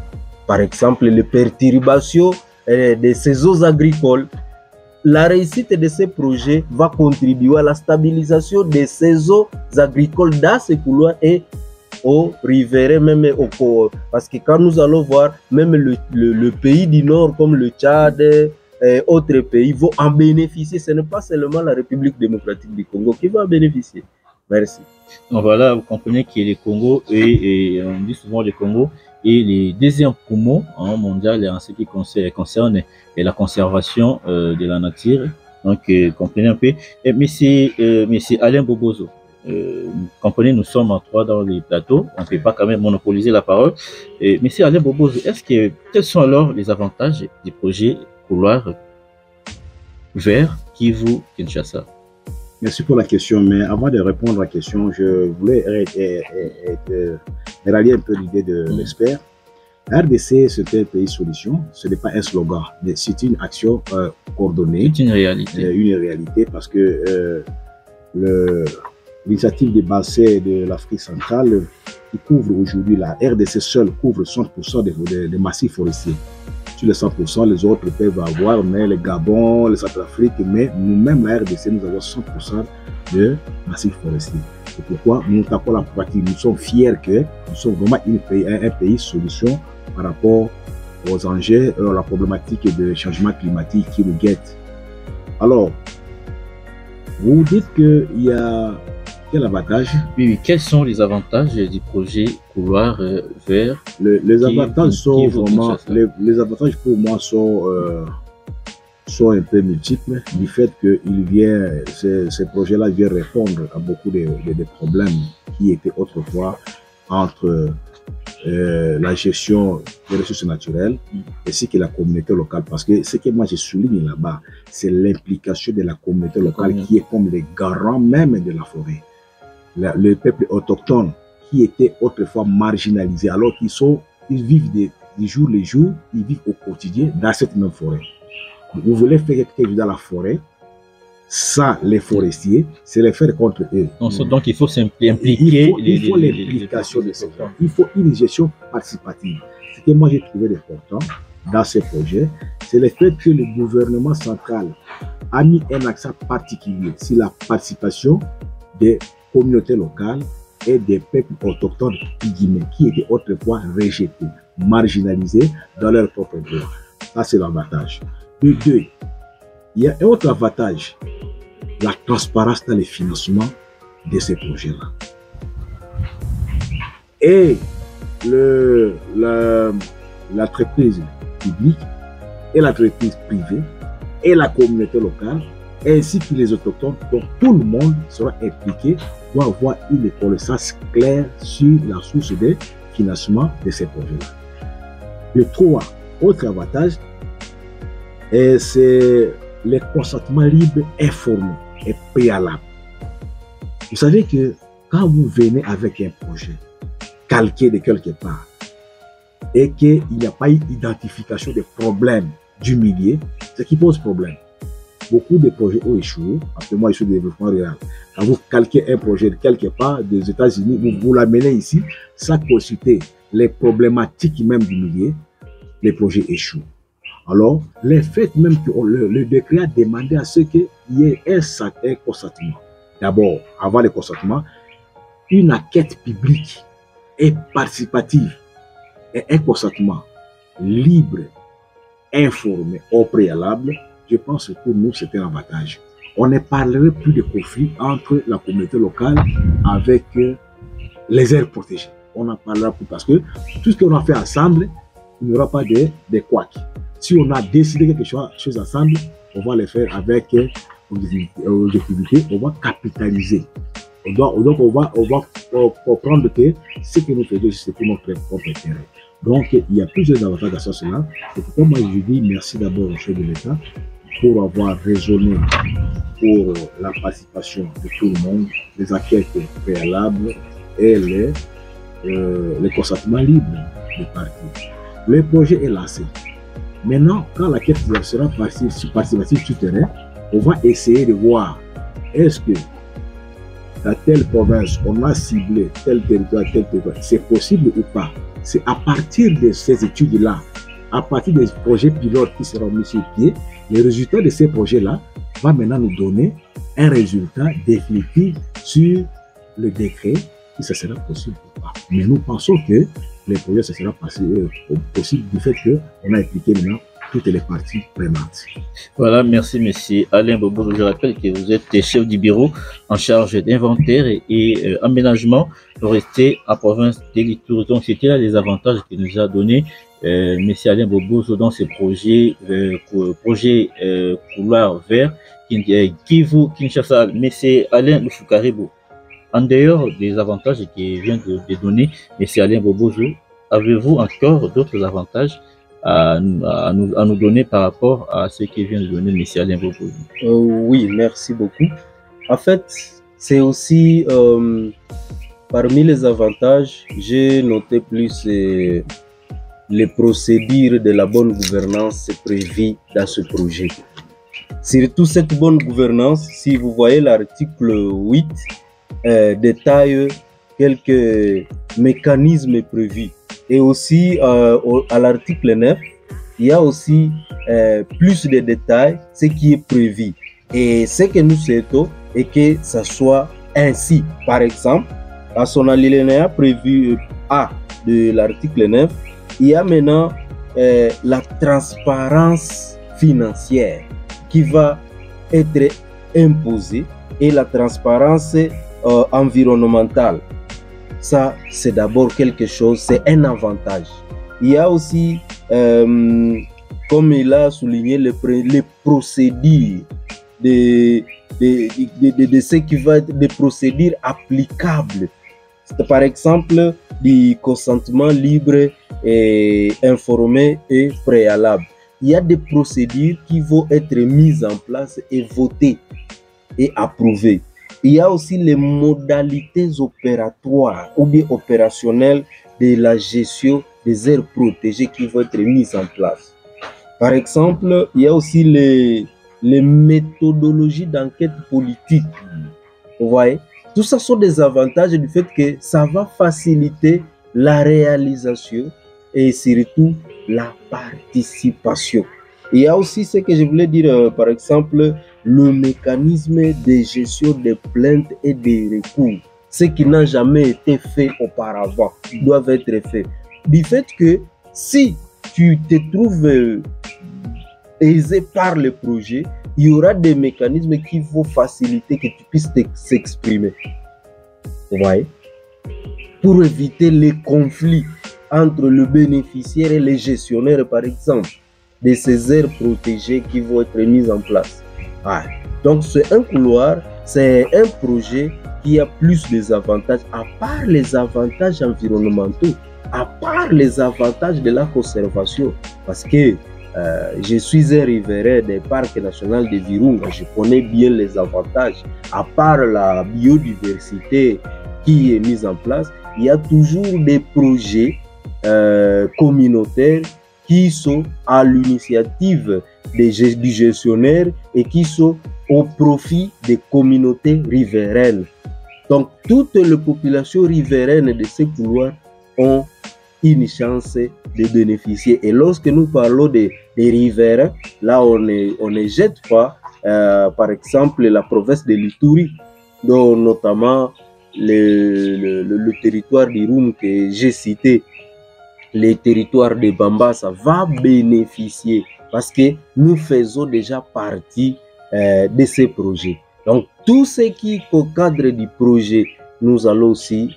Par exemple, les perturbations de ces eaux agricoles. La réussite de ces projets va contribuer à la stabilisation de ces eaux agricoles dans ces couloirs et au riverains, même au port. Parce que quand nous allons voir, même le pays du Nord, comme le Tchad et autres pays, vont en bénéficier. Ce n'est pas seulement la République démocratique du Congo qui va en bénéficier. Merci. Donc voilà, vous comprenez que le Congo, et on dit souvent le Congo, et les deuxièmes poumons mondial en ce qui concerne la conservation de la nature. Donc, comprenez un peu. Et monsieur Alain Bobozo, comprenez, nous sommes en trois dans les plateaux, on ne peut pas quand même monopoliser la parole. Monsieur Alain Bobozo, quels sont alors les avantages du projet Couloir vers Kivu-Kinshasa? Merci pour la question, mais avant de répondre à la question, je voulais rallier un peu l'idée de l'expert. RDC, c'est un pays solution, ce n'est pas un slogan, mais c'est une action coordonnée. C'est une réalité. Une réalité parce que l'initiative des bassins de l'Afrique centrale, qui couvre aujourd'hui, la RDC seule couvre 100% des massifs forestiers. Sur les 100%, les autres peuvent avoir, mais le Gabon, le Centrafrique, mais nous-mêmes, la RDC, nous avons 100% de massifs forestiers. C'est pourquoi nous tapons la pratique. Nous sommes fiers que nous sommes vraiment un pays solution par rapport aux enjeux, à la problématique de changement climatique qui nous guette. Alors, vous dites qu'il y a quel avantage? Oui, quels sont les avantages du projet Couloir vers les avantages sont vraiment, les avantages pour moi sont un peu multiples du fait que ce projet-là vient répondre à beaucoup de problèmes qui étaient autrefois entre la gestion des ressources naturelles et ce que la communauté locale. Parce que ce que moi je souligne là-bas, c'est l'implication de la communauté locale qui est comme les garants même de la forêt. Le peuple autochtone qui était autrefois marginalisé, alors qu'ils vivent du jour le jour, ils vivent au quotidien dans cette même forêt. Vous voulez faire quelque chose dans la forêt, sans les forestiers, c'est les faire contre eux. Donc il faut s'impliquer. Il faut l'implication de ces gens. Il faut une gestion participative. Ce que moi j'ai trouvé important dans ces projets, c'est le fait que le gouvernement central a mis un accent particulier sur la participation des communautés locales et des peuples autochtones qui étaient autrefois rejetés, marginalisés dans leur propre droit. Ça, c'est l'avantage. De deux, il y a un autre avantage, la transparence dans le financement de ces projets-là. Et l'entreprise publique et l'entreprise privée et la communauté locale, ainsi que les autochtones, donc tout le monde sera impliqué, doit avoir une connaissance claire sur la source de financement de ces projets-là. Le trois, autre avantage, c'est le consentement libre, informé et préalable. Vous savez que quand vous venez avec un projet calqué de quelque part et qu'il n'y a pas eu d'identification des problèmes du milieu, ce qui pose problème. Beaucoup de projets ont échoué, parce que moi je suis de développement rural. Quand vous calquez un projet de quelque part des États-Unis, vous l'amenez ici, sans consulter les problématiques même du milieu, les projets échouent. Alors, le fait même que le décret a demandé à ce qu'il y ait un consentement. D'abord, avant le consentement, une enquête publique et participative et un consentement libre, informé au préalable, je pense que pour nous, c'est un avantage. On ne parlerait plus de conflit entre la communauté locale avec les aires protégées. On en parlera plus parce que tout ce qu'on a fait ensemble, il n'y aura pas de couacs. Si on a décidé quelque chose ensemble, on va le faire avec objectivité, on va capitaliser. Donc on va comprendre que ce que nous faisons, c'est pour notre propre intérêt. Donc il y a plusieurs avantages à cela. Et pourquoi moi je dis merci d'abord au chef de l'État pour avoir raisonné pour la participation de tout le monde, les enquêtes préalables et les consentements libres des partis. Le projet est lancé. Maintenant, quand la quête sera participative sur terrain, on va essayer de voir est-ce que dans telle province, on a ciblé tel territoire, c'est possible ou pas. C'est à partir de ces études-là, à partir des projets pilotes qui seront mis sur pied, les résultats de ces projets-là vont maintenant nous donner un résultat définitif sur le décret, si ça sera possible ou pas. Mais nous pensons que les projets, ça sera possible du fait qu'on a impliqué maintenant toutes les parties prenantes. Voilà, merci monsieur Alain Bobo. Je rappelle que vous êtes chef du bureau en charge d'inventaire et aménagement forestier à province de l'Ituri. Donc c'était là les avantages qu'il nous a donné monsieur Alain Bobo dans ce projet couloir vert Kivu Kinshasa. Monsieur Alain Loufoukaribo, en dehors des avantages qu'il vient de donner monsieur Alain Bobo, avez-vous encore d'autres avantages à nous donner par rapport à ce que vient de donner M. Alain Bobo? Oui, merci beaucoup. En fait, c'est aussi parmi les avantages, j'ai noté plus les procédures de la bonne gouvernance prévues dans ce projet. Surtout cette bonne gouvernance, si vous voyez l'article 8, détaille quelques mécanismes prévus. Et aussi, à l'article 9, il y a aussi plus de détails, ce qui est prévu. Et ce que nous souhaitons est que ça soit ainsi. Par exemple, à son alinéa prévu A de l'article 9, il y a maintenant la transparence financière qui va être imposée et la transparence environnementale. Ça, c'est d'abord quelque chose, c'est un avantage. Il y a aussi, comme il a souligné, les procédures de ce qui va être des procédures applicables. Par exemple, du consentement libre et informé et préalable. Il y a des procédures qui vont être mises en place et votées et approuvées. Il y a aussi les modalités opératoires ou bien opérationnelles de la gestion des aires protégées qui vont être mises en place. Par exemple, il y a aussi les méthodologies d'enquête politique. Vous voyez, tout ça sont des avantages du fait que ça va faciliter la réalisation et surtout la participation. Il y a aussi ce que je voulais dire, par exemple, le mécanisme de gestion des plaintes et des recours. Ce qui n'a jamais été fait auparavant doivent être faits. Du fait que si tu te trouves aisé par le projet, il y aura des mécanismes qui vont faciliter que tu puisses s'exprimer. Vous voyez? Pour éviter les conflits entre le bénéficiaire et les gestionnaires, par exemple, de ces aires protégées qui vont être mises en place. Ah. Donc, c'est un couloir, c'est un projet qui a plus des avantages, à part les avantages environnementaux, à part les avantages de la conservation. Parce que je suis un riverain des parcs nationaux de Virunga, je connais bien les avantages. À part la biodiversité qui est mise en place, il y a toujours des projets communautaires qui sont à l'initiative du gestionnaire et qui sont au profit des communautés riveraines. Donc, toutes les populations riveraines de ces couloirs ont une chance de bénéficier. Et lorsque nous parlons des riverains, là, on ne jette pas, par exemple, la province de l'Ituri, dont notamment le territoire d'Irum que j'ai cité, les territoires de Bambassa va bénéficier parce que nous faisons déjà partie de ces projets. Donc, tout ce qui est au cadre du projet, nous allons aussi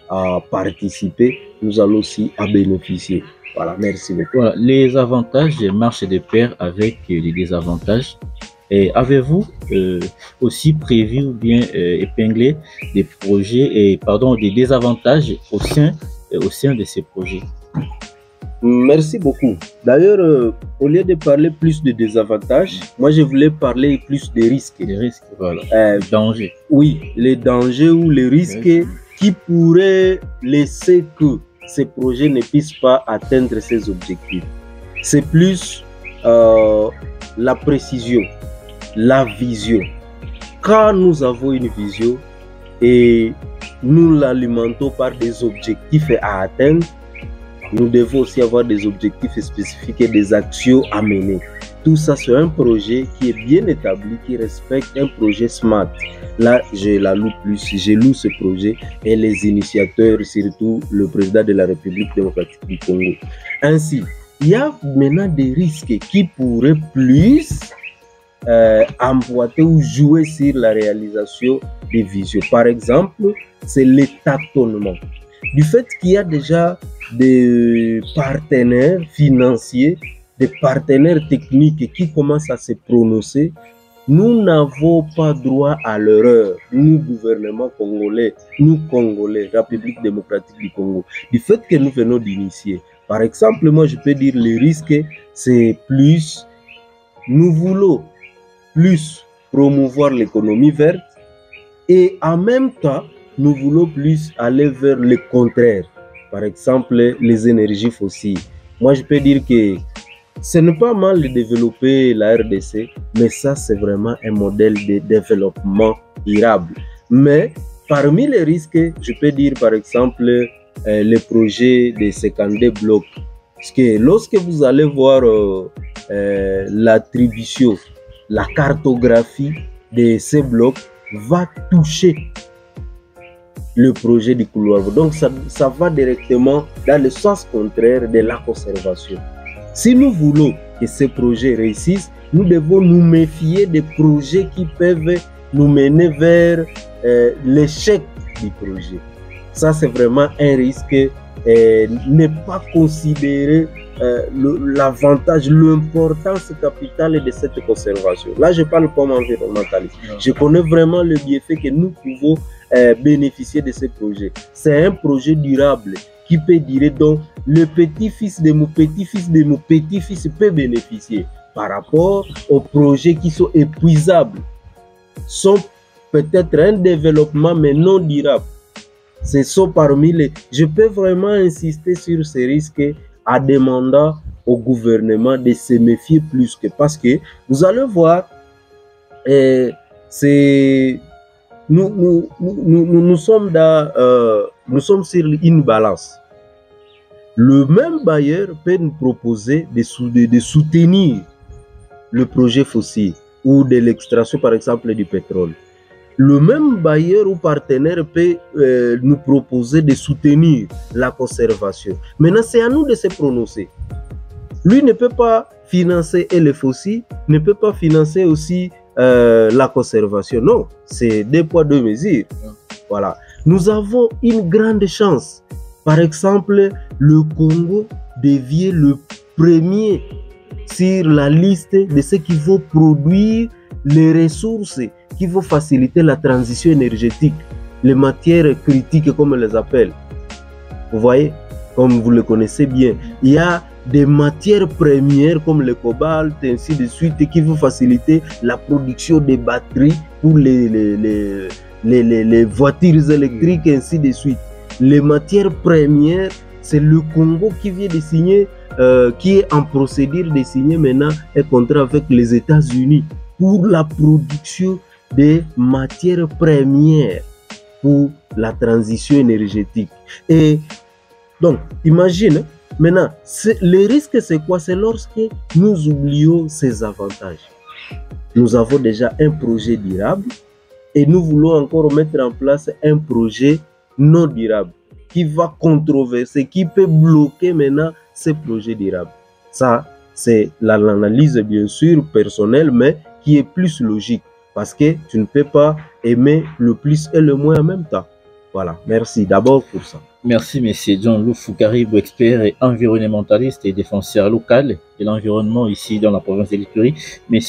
participer, nous allons aussi bénéficier. Voilà, merci beaucoup. Voilà, les avantages marchent de pair avec les désavantages. Et avez-vous aussi prévu ou bien épinglé des projets et des désavantages au sein de ces projets? Merci beaucoup. D'ailleurs, au lieu de parler plus de désavantages, moi je voulais parler plus des risques. Les risques, voilà. Dangers. Oui, les dangers ou les risques qui pourraient laisser que ces projets ne puissent pas atteindre ces objectifs. C'est plus la précision, la vision. Quand nous avons une vision et nous l'alimentons par des objectifs à atteindre, nous devons aussi avoir des objectifs spécifiques et des actions à mener. Tout ça, c'est un projet qui est bien établi, qui respecte un projet SMART. Là, je la loue plus, je loue ce projet et les initiateurs, surtout le président de la République démocratique du Congo. Ainsi, il y a maintenant des risques qui pourraient plus emboîter ou jouer sur la réalisation des visions. Par exemple, c'est le tâtonnement. Du fait qu'il y a déjà des partenaires financiers, des partenaires techniques qui commencent à se prononcer, nous n'avons pas droit à l'erreur, nous, gouvernement congolais, nous, Congolais, République démocratique du Congo, du fait que nous venons d'initier. Par exemple, moi, je peux dire les risques, c'est plus, nous voulons plus promouvoir l'économie verte et en même temps, nous voulons plus aller vers le contraire. Par exemple, les énergies fossiles. Moi, je peux dire que ce n'est pas mal de développer la RDC, mais ça, c'est vraiment un modèle de développement durable. Mais parmi les risques, je peux dire par exemple les projets de 52 blocs. Parce que lorsque vous allez voir l'attribution, la cartographie de ces blocs va toucher le projet du couloir. Donc, ça va directement dans le sens contraire de la conservation. Si nous voulons que ces projets réussissent, nous devons nous méfier des projets qui peuvent nous mener vers l'échec du projet. Ça, c'est vraiment un risque. Ne pas considérer l'avantage, l'importance capitale de cette conservation. Là, je parle comme environnementaliste. Je connais vraiment le bienfait que nous pouvons bénéficier de ce projet. C'est un projet durable qui peut durer, donc le petit-fils de mon petit-fils de mon petit-fils peut bénéficier par rapport aux projets qui sont épuisables, sont peut-être un développement mais non durable. Ce sont parmi les... Je peux vraiment insister sur ces risques en demandant au gouvernement de se méfier plus que, parce que vous allez voir, nous sommes sur une balance. Le même bailleur peut nous proposer de soutenir le projet fossile ou de l'extraction, par exemple, du pétrole. Le même bailleur ou partenaire peut nous proposer de soutenir la conservation. Maintenant, c'est à nous de se prononcer. Lui ne peut pas financer les fossiles, ne peut pas financer aussi la conservation. Non, c'est deux poids, deux mesures. Voilà. Nous avons une grande chance. Par exemple, le Congo devient le premier sur la liste de ceux qui vont produire les ressources qui vont faciliter la transition énergétique, les matières critiques comme on les appelle. Vous voyez, comme vous le connaissez bien, il y a des matières premières comme le cobalt, ainsi de suite, qui vont faciliter la production des batteries pour les voitures électriques, ainsi de suite. Les matières premières, c'est le Congo qui vient de signer, qui est en procédure de signer maintenant un contrat avec les États-Unis pour la production des matières premières pour la transition énergétique. Et donc, imagine, maintenant, le risque c'est quoi? C'est lorsque nous oublions ces avantages. Nous avons déjà un projet durable et nous voulons encore mettre en place un projet non durable qui va controverser, qui peut bloquer maintenant ces projets durables. Ça, c'est l'analyse bien sûr personnelle, mais qui est plus logique parce que tu ne peux pas aimer le plus et le moins en même temps. Voilà, merci d'abord pour ça. Merci, M. John Loufou Caribou, expert et environnementaliste et défenseur local de l'environnement ici dans la province de l'Ituri. M.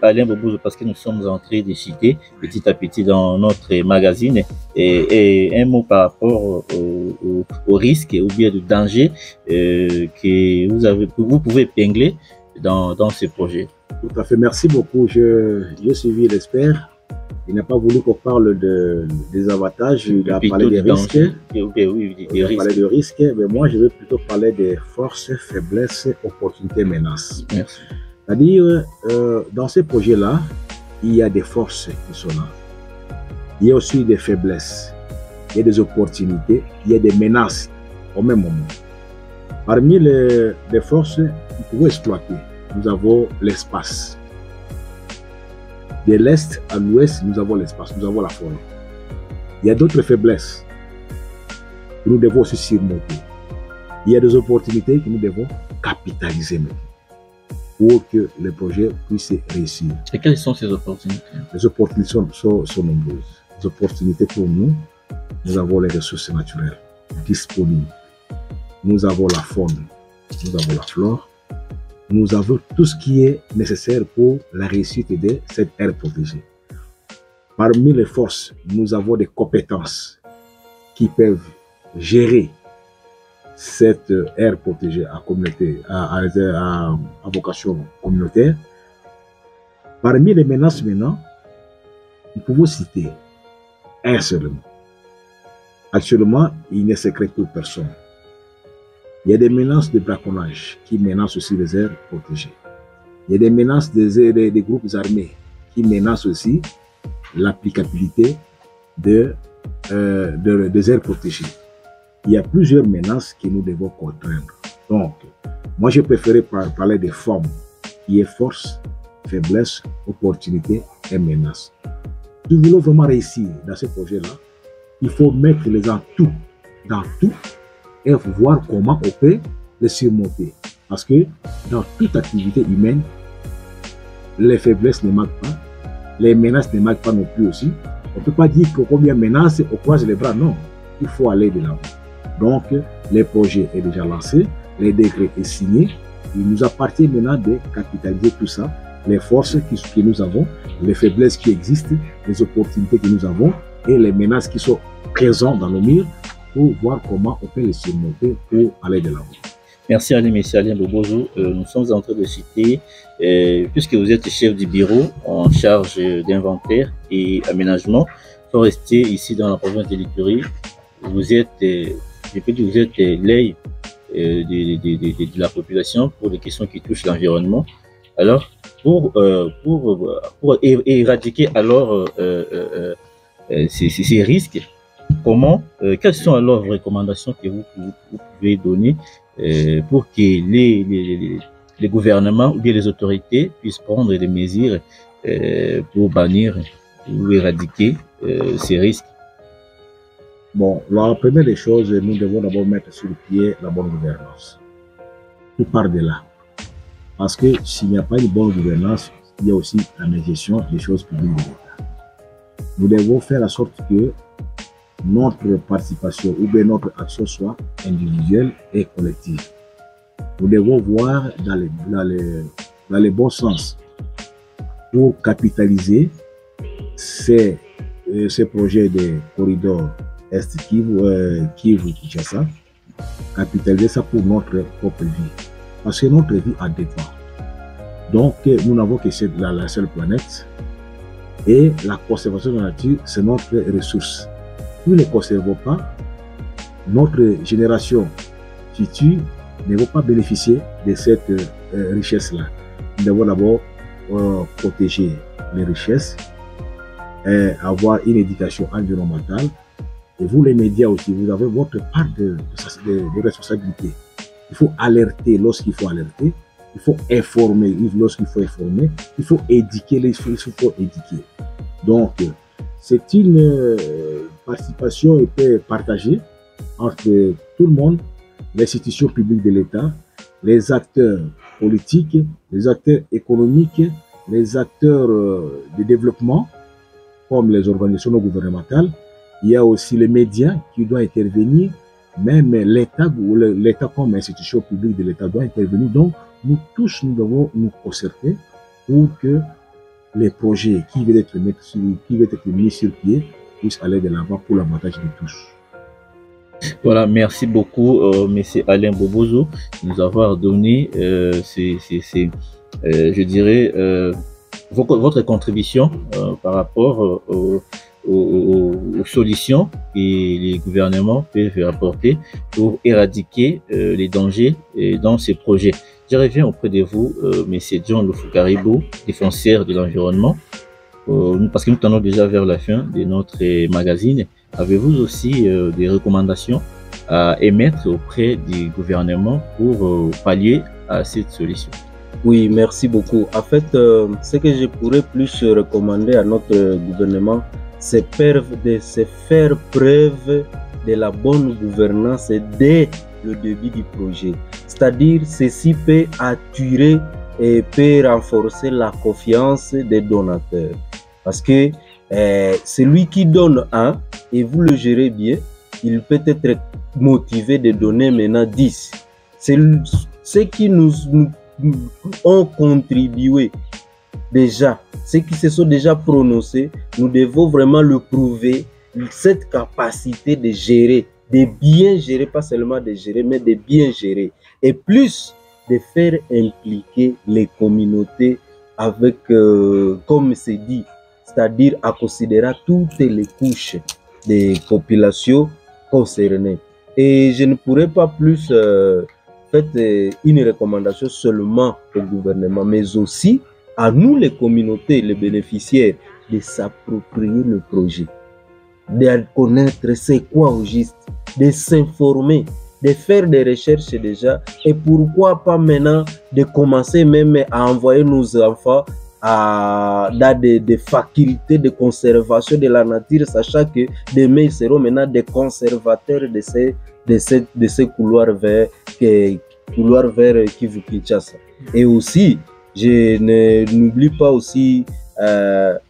Alain Bobouzou, parce que nous sommes en train de citer petit à petit dans notre magazine et un mot par rapport au risque ou bien de danger que vous pouvez épingler dans ce projet. Tout à fait, merci beaucoup. J'ai suivi l'expert. Il n'a pas voulu qu'on parle des avantages, il a parlé des risques. Il a parlé de risques, mais moi je vais plutôt parler des forces, faiblesses, opportunités, menaces. C'est-à-dire, dans ces projets-là, il y a des forces qui sont là. Il y a aussi des faiblesses, il y a des opportunités, il y a des menaces au même moment. Parmi les forces, nous pouvons exploiter. Nous avons l'espace. De l'est à l'ouest, nous avons l'espace, nous avons la forêt. Il y a d'autres faiblesses que nous devons aussi surmonter. Il y a des opportunités que nous devons capitaliser maintenant pour que le projet puisse réussir. Et quelles sont ces opportunités? Les opportunités sont nombreuses. Les opportunités pour nous, nous avons les ressources naturelles disponibles. Nous avons la faune, nous avons la flore. Nous avons tout ce qui est nécessaire pour la réussite de cette aire protégée. Parmi les forces, nous avons des compétences qui peuvent gérer cette aire protégée à vocation communautaire. Parmi les menaces maintenant, nous pouvons citer un seulement. Actuellement, il n'est secret pour personne. Il y a des menaces de braconnage qui menacent aussi les aires protégées. Il y a des menaces des groupes armés qui menacent aussi l'applicabilité des aires protégées. Il y a plusieurs menaces que nous devons contraindre. Donc, moi, je préférais parler des formes qui est force, faiblesse, opportunité et menace. Si nous voulons vraiment réussir dans ce projet-là, il faut mettre les gens dans tout, et voir comment on peut les surmonter. Parce que dans toute activité humaine, les faiblesses ne manquent pas, les menaces ne manquent pas non plus aussi. On ne peut pas dire que combien de menaces, on croise les bras, non. Il faut aller de l'avant. Donc, le projet est déjà lancé, les décrets est signé. Il nous appartient maintenant de capitaliser tout ça, les forces que nous avons, les faiblesses qui existent, les opportunités que nous avons et les menaces qui sont présentes dans nos murs, pour voir comment on peut les surmonter pour aller de l'avant. Merci à M. Alain Bobouzou. Nous sommes en train de citer, puisque vous êtes chef du bureau en charge d'inventaire et aménagement forestier ici dans la province de l'Ituri, vous êtes, je peux dire, vous êtes l'œil de la population pour les questions qui touchent l'environnement. Alors, pour éradiquer alors ces risques, quelles sont alors vos recommandations que vous pouvez donner pour que les gouvernements ou bien les autorités puissent prendre des mesures pour bannir ou éradiquer ces risques? Bon, la première des choses, nous devons d'abord mettre sur le pied la bonne gouvernance. Tout part de là. Parce que s'il n'y a pas une bonne gouvernance, il y a aussi la gestion des choses publiques de l'État. Nous devons faire en sorte que notre participation ou bien notre action soit individuelle et collective. Nous devons voir dans les bons sens pour capitaliser ces projets de corridor Est-Kivu-Kinshasa, capitaliser ça pour notre propre vie. Parce que notre vie en dépend. Donc, nous n'avons que la seule planète et la conservation de la nature, c'est notre ressource. Nous ne conservons pas, notre génération future ne va pas bénéficier de cette richesse-là. Nous devons d'abord protéger les richesses, avoir une éducation environnementale. Et vous, les médias aussi, vous avez votre part de responsabilité. Il faut alerter lorsqu'il faut alerter, il faut informer lorsqu'il faut informer, il faut éduquer lorsqu'il faut éduquer. Donc, c'est une participation partagée entre tout le monde, les institutions publiques de l'État, les acteurs politiques, les acteurs économiques, les acteurs de développement, comme les organisations non gouvernementales. Il y a aussi les médias qui doivent intervenir, même l'État comme institution publique de l'État doit intervenir. Donc, nous tous, nous devons nous concerter pour que les projets qui veulent être mis sur pied puissent aller de l'avant pour l'avantage de tous. Voilà, merci beaucoup, Monsieur Alain Bobozo, de nous avoir donné, je dirais, votre contribution par rapport aux solutions que les gouvernements peuvent apporter pour éradiquer les dangers dans ces projets. Je reviens auprès de vous, M. John Lufukaribou, défenseur de l'environnement, parce que nous tendons déjà vers la fin de notre magazine. Avez-vous aussi des recommandations à émettre auprès du gouvernement pour pallier à cette solution? Oui, merci beaucoup. En fait, ce que je pourrais plus recommander à notre gouvernement, c'est de se faire preuve de la bonne gouvernance dès le début du projet. C'est-à-dire, ceci peut attirer et peut renforcer la confiance des donateurs. Parce que celui qui donne un, et vous le gérez bien, il peut être motivé de donner maintenant 10. C'est ceux qui nous ont contribué déjà, ceux qui se sont déjà prononcés, nous devons vraiment le prouver, cette capacité de gérer, de bien gérer, pas seulement de gérer, mais de bien gérer. Et plus de faire impliquer les communautés avec, comme c'est dit, c'est-à-dire à considérer toutes les couches des populations concernées. Et je ne pourrais pas plus faire une recommandation seulement au gouvernement, mais aussi à nous les communautés, les bénéficiaires, de s'approprier le projet, de connaître c'est quoi au juste, de s'informer, de faire des recherches déjà, et pourquoi pas maintenant de commencer même à envoyer nos enfants dans des facultés de conservation de la nature, sachant que demain ils seront maintenant des conservateurs de ces couloirs vers Kivu-Kinshasa. Et aussi, je n'oublie pas aussi de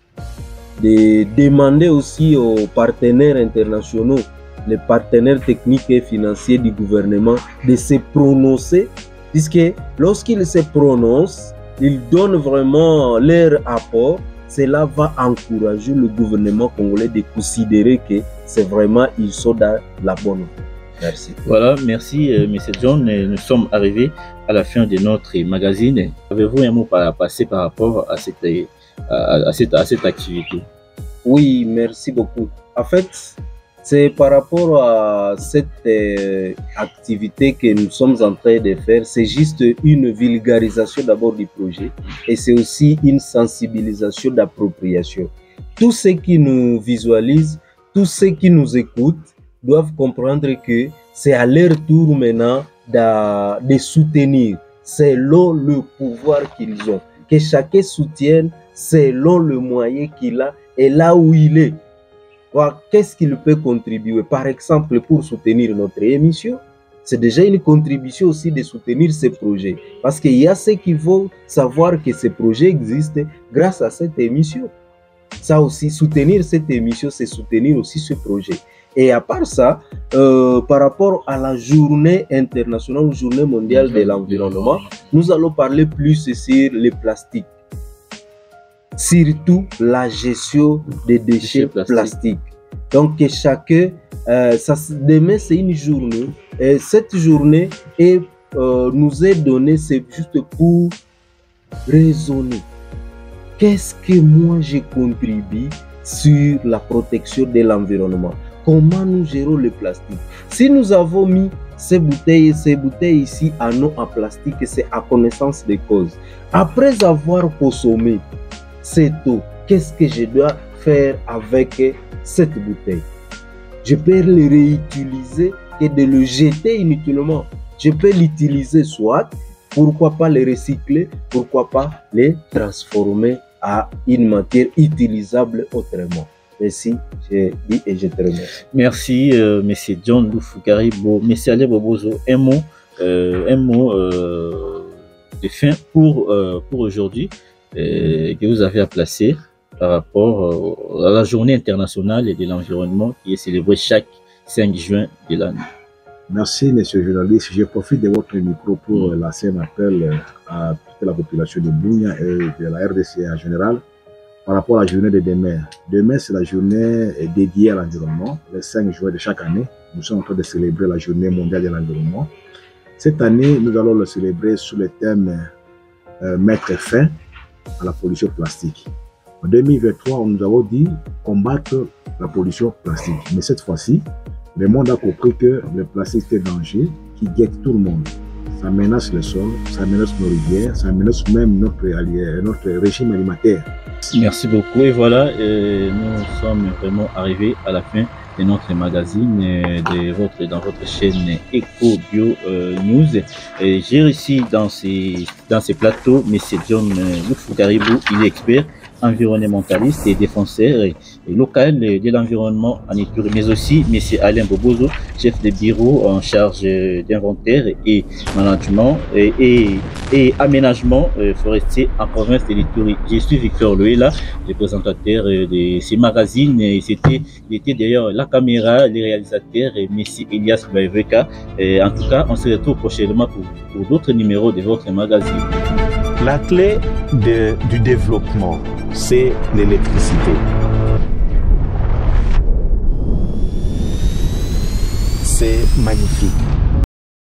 demander aussi aux partenaires internationaux, les partenaires techniques et financiers du gouvernement, de se prononcer, puisque lorsqu'ils se prononcent, ils donnent vraiment leur apport. Cela va encourager le gouvernement congolais de considérer que c'est vraiment, ils sont dans la bonne voie. Merci. Voilà, merci M. John. Nous sommes arrivés à la fin de notre magazine. Avez-vous un mot à passer par rapport à cette activité? Oui, merci beaucoup. En fait, C'est par rapport à cette activité que nous sommes en train de faire. C'est juste une vulgarisation d'abord du projet et c'est aussi une sensibilisation d'appropriation. Tous ceux qui nous visualisent, tous ceux qui nous écoutent doivent comprendre que c'est à leur tour maintenant de soutenir selon le pouvoir qu'ils ont. Que chacun soutienne selon le moyen qu'il a et là où il est. Qu'est-ce qu'il peut contribuer? Par exemple, pour soutenir notre émission, c'est déjà une contribution aussi de soutenir ces projets. Parce qu'il y a ceux qui vont savoir que ces projets existent grâce à cette émission. Ça aussi, soutenir cette émission, c'est soutenir aussi ce projet. Et à part ça, par rapport à la journée internationale, journée mondiale de l'environnement, nous allons parler plus sur les plastiques. Surtout la gestion des déchets plastiques. Donc chacun, demain c'est une journée, et cette journée nous est donnée, c'est juste pour raisonner. Qu'est-ce que moi je contribue sur la protection de l'environnement? Comment nous gérons le plastique? Si nous avons mis ces bouteilles ici en eau en plastique, c'est à connaissance de cause. Après avoir consommé cette eau, qu'est-ce que je dois faire avec cette bouteille? Je peux le réutiliser et de le jeter inutilement. Je peux l'utiliser soit, pourquoi pas le recycler, pourquoi pas le transformer à une matière utilisable autrement. Merci, je dis et je te remercie. Merci, monsieur John Loufou-Caribou. Monsieur Alain Bobozo, un mot de fin pour aujourd'hui que vous avez à placer par rapport à la journée internationale de l'environnement qui est célébrée chaque 5 juin de l'année. Merci, monsieur le journaliste. Je profite de votre micro pour lancer un appel à toute la population de Bunia et de la RDC en général par rapport à la journée de demain. Demain, c'est la journée dédiée à l'environnement. Le 5 juin de chaque année, nous sommes en train de célébrer la journée mondiale de l'environnement. Cette année, nous allons le célébrer sous le thème mettre fin à la pollution plastique. En 2023, nous avons dit combattre la pollution plastique. Mais cette fois-ci, le monde a compris que le plastique est un danger qui guette tout le monde. Ça menace le sol, ça menace nos rivières, ça menace même notre régime alimentaire. Merci beaucoup. Et voilà, nous sommes vraiment arrivés à la fin de notre magazine dans votre chaîne Eco Bio News. J'ai réussi dans ces plateaux, M. John Loufou-Caribou, il est expert environnementaliste et défenseur et local de l'environnement en Ituri, mais aussi M. Alain Bobozo, chef de bureau en charge d'inventaire et management et aménagement forestier en province de l'Ituri. Je suis Victor Loela, le présentateur de ces magazines. Il était d'ailleurs la caméra, les réalisateurs et M. Elias Baeveka. En tout cas, on se retrouve prochainement pour d'autres numéros de votre magazine. La clé du développement, c'est l'électricité. C'est magnifique.